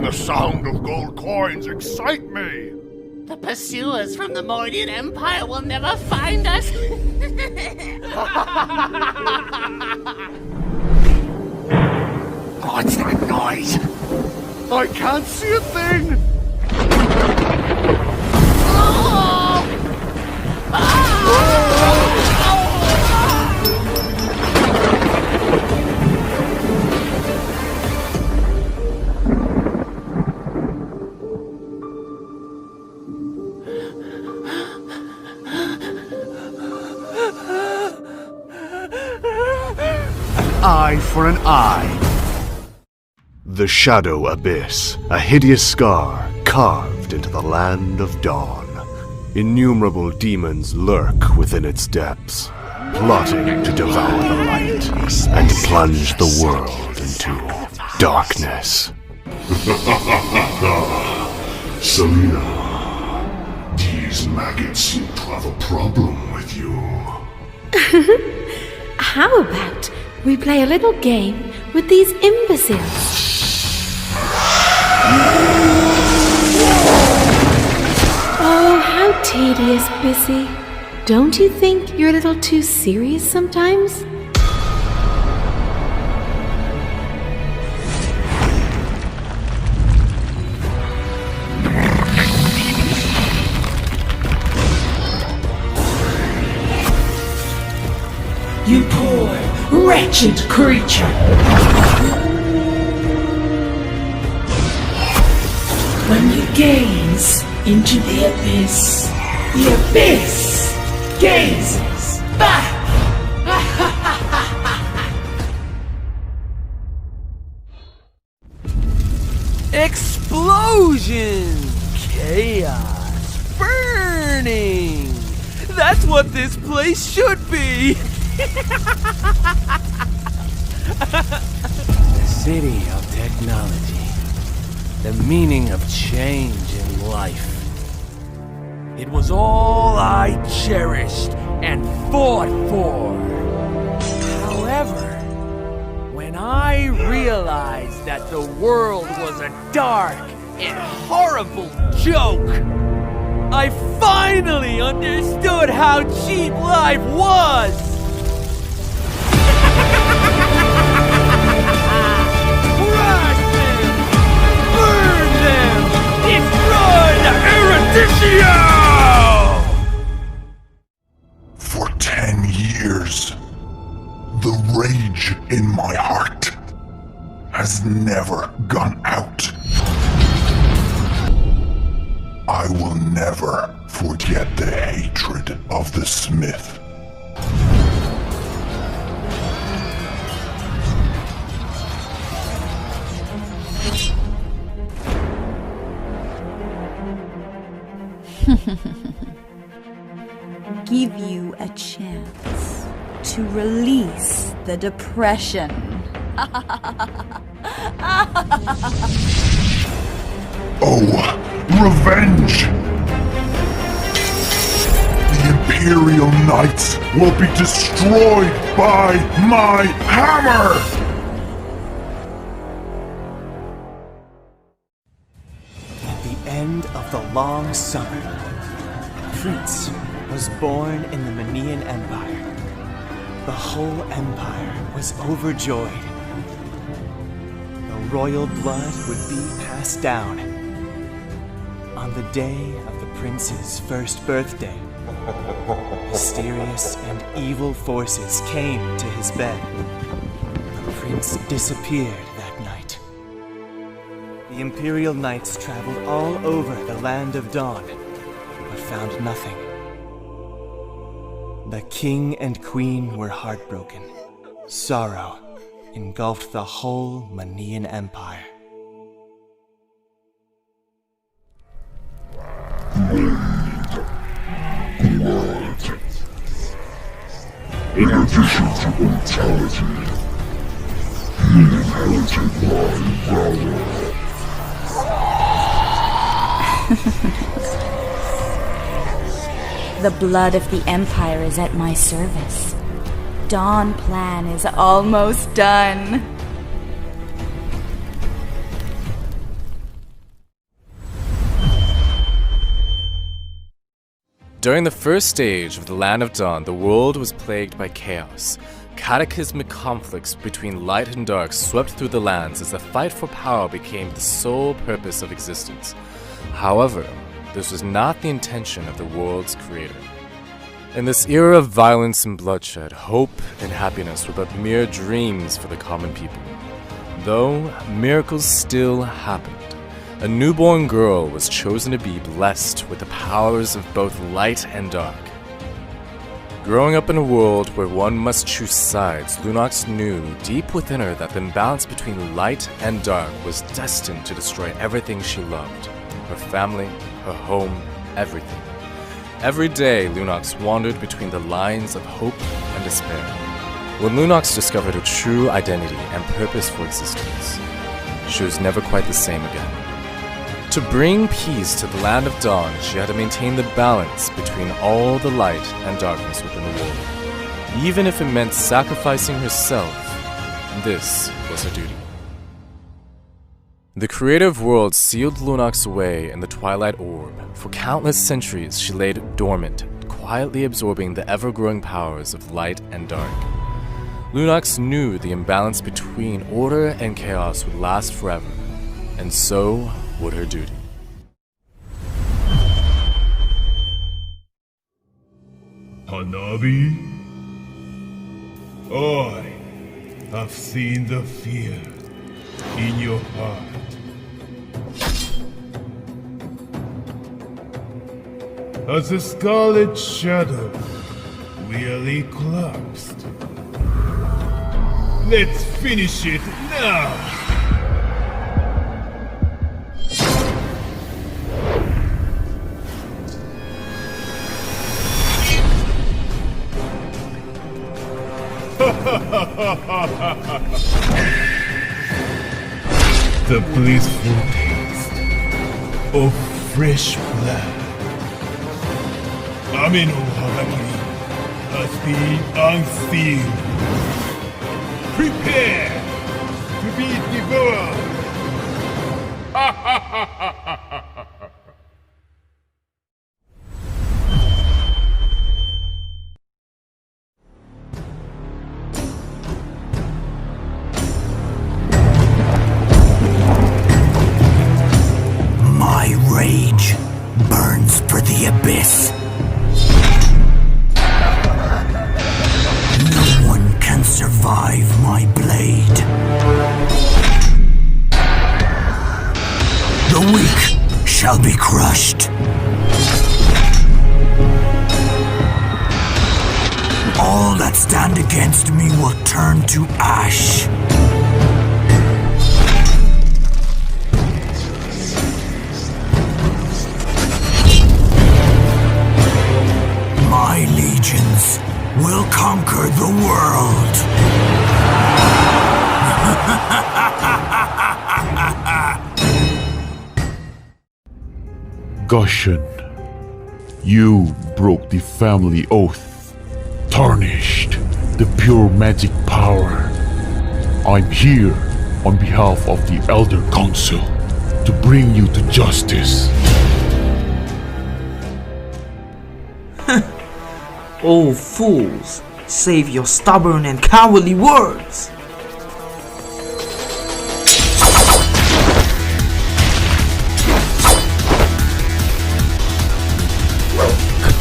and the sound of gold coins excite me. The pursuers from the Mordian Empire will never find us. What's that noise? I can't see a thing! Eye for an eye. The Shadow Abyss, a hideous scar carved into the land of dawn. Innumerable demons lurk within its depths, plotting to devour the light and plunge the world into darkness. Selena, these maggots seem to have a problem with you. How about we play a little game with these imbeciles? Oh, how tedious, Bissy. Don't you think you're a little too serious sometimes? You poor, wretched creature! When you gaze into the abyss gazes back! Explosion! Chaos! Burning! That's what this place should be! The city of technology. The meaning of change in life. It was all I cherished and fought for. However, when I realized that the world was a dark and horrible joke, I finally understood how cheap life was! Crush them! Burn them! Destroy the Erudicio! For 10 years, the rage in my heart has never gone out. I will never forget the hatred of the Smith. Give you a chance to release the depression. Oh, revenge! The Imperial Knights will be destroyed by my hammer! At the end of the long summer, a prince was born in the Manian Empire. The whole empire was overjoyed. The royal blood would be passed down. On the day of the prince's first birthday, mysterious and evil forces came to his bed. The prince disappeared that night. The Imperial Knights traveled all over the Land of Dawn, but found nothing. The king and queen were heartbroken. Sorrow engulfed the whole Manian Empire. In addition to mortality, he inherited my valor. The blood of the Empire is at my service. Dawn plan is almost done. During the first stage of the Land of Dawn, the world was plagued by chaos. Cataclysmic conflicts between light and dark swept through the lands as the fight for power became the sole purpose of existence. However, this was not the intention of the world's creator. In this era of violence and bloodshed, hope and happiness were but mere dreams for the common people. Though miracles still happened. A newborn girl was chosen to be blessed with the powers of both light and dark. Growing up in a world where one must choose sides, Lunox knew deep within her that the imbalance between light and dark was destined to destroy everything she loved. Her family, her home, everything. Every day, Lunox wandered between the lines of hope and despair. When Lunox discovered her true identity and purpose for existence, she was never quite the same again. To bring peace to the Land of Dawn, she had to maintain the balance between all the light and darkness within the world. Even if it meant sacrificing herself, this was her duty. The creative world sealed Lunox away in the Twilight Orb. For countless centuries, she lay dormant, quietly absorbing the ever-growing powers of light and dark. Lunox knew the imbalance between order and chaos would last forever, and so would her duty. Hanabi? I have seen the fear in your heart. As the scarlet shadow really collapsed. Let's finish it now! The blissful taste of fresh blood. Ame no Hagakiri has been unsealed. Prepare to be devoured. My rage burns for the abyss. No one can survive my blade. The weak shall be crushed. All that stand against me will turn to ash. My legions will conquer the world. Gushin, you broke the family oath, tarnished the pure magic power. I'm here on behalf of the Elder Council to bring you to justice. Oh, fools! Save your stubborn and cowardly words!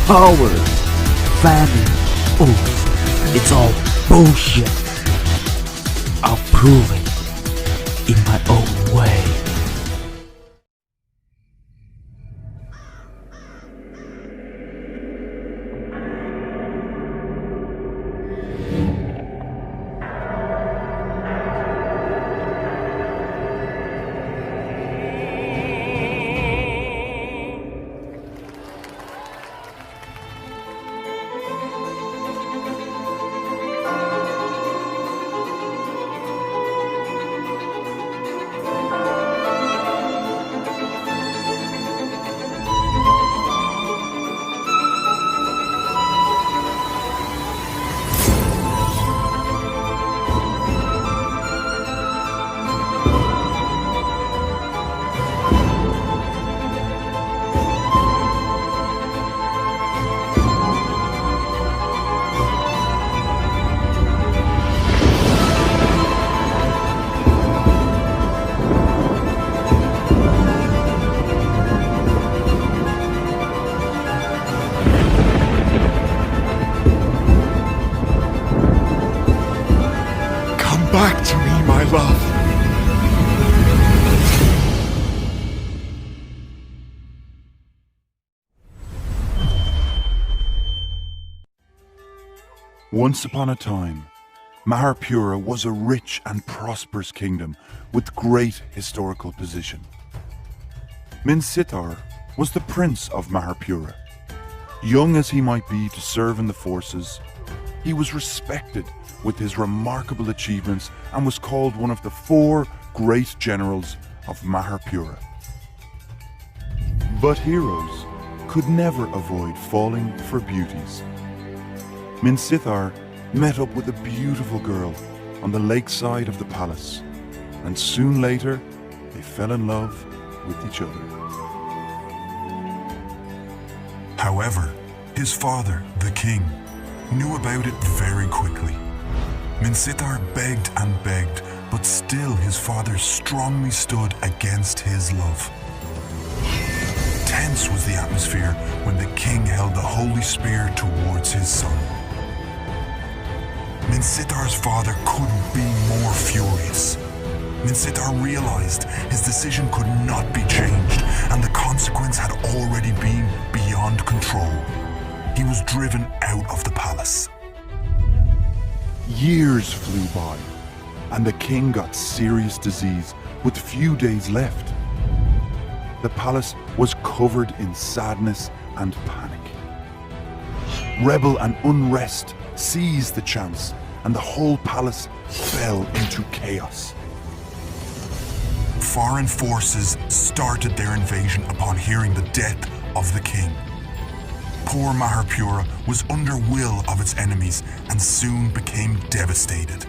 Coward! Famine! Oath! It's all bullshit! I'll prove it in my own way. back to me, my love. Once upon a time, Maharpura was a rich and prosperous kingdom with great historical position. Minsitar was the prince of Maharpura. Young as he might be to serve in the forces, he was respected with his remarkable achievements and was called one of the 4 great generals of Maharpura. But heroes could never avoid falling for beauties. Minsitar met up with a beautiful girl on the lakeside of the palace, and soon later they fell in love with each other. However, his father, the king, knew about it very quickly. Minsitar begged and begged, but still his father strongly stood against his love. Tense was the atmosphere when the king held the holy spear towards his son. Minsitar's father couldn't be more furious. Minsitar realized his decision could not be changed, and the consequence had already been beyond control. He was driven out of the palace. Years flew by, and the king got serious disease with few days left. The palace was covered in sadness and panic. Rebel and unrest seized the chance, and the whole palace fell into chaos. Foreign forces started their invasion upon hearing the death of the king. Poor Maharpura was under will of its enemies and soon became devastated.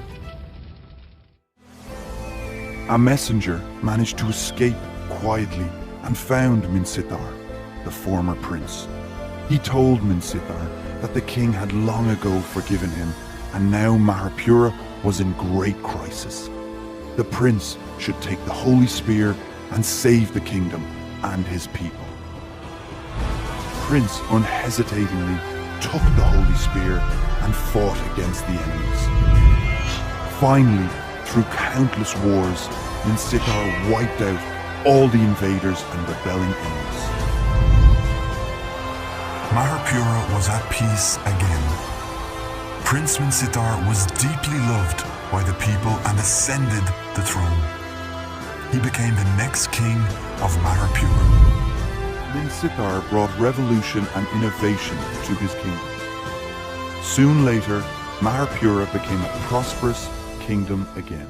A messenger managed to escape quietly and found Minsitar, the former prince. He told Minsitar that the king had long ago forgiven him, and now Maharpura was in great crisis. The prince should take the holy spear and save the kingdom and his people. Prince unhesitatingly took the holy spear and fought against the enemies. Finally, through countless wars, Minsitar wiped out all the invaders and rebelling enemies. Maharpura was at peace again. Prince Minsitar was deeply loved by the people and ascended the throne. He became the next king of Maharpura. Minsitar brought revolution and innovation to his kingdom. Soon later, Maharpura became a prosperous kingdom again.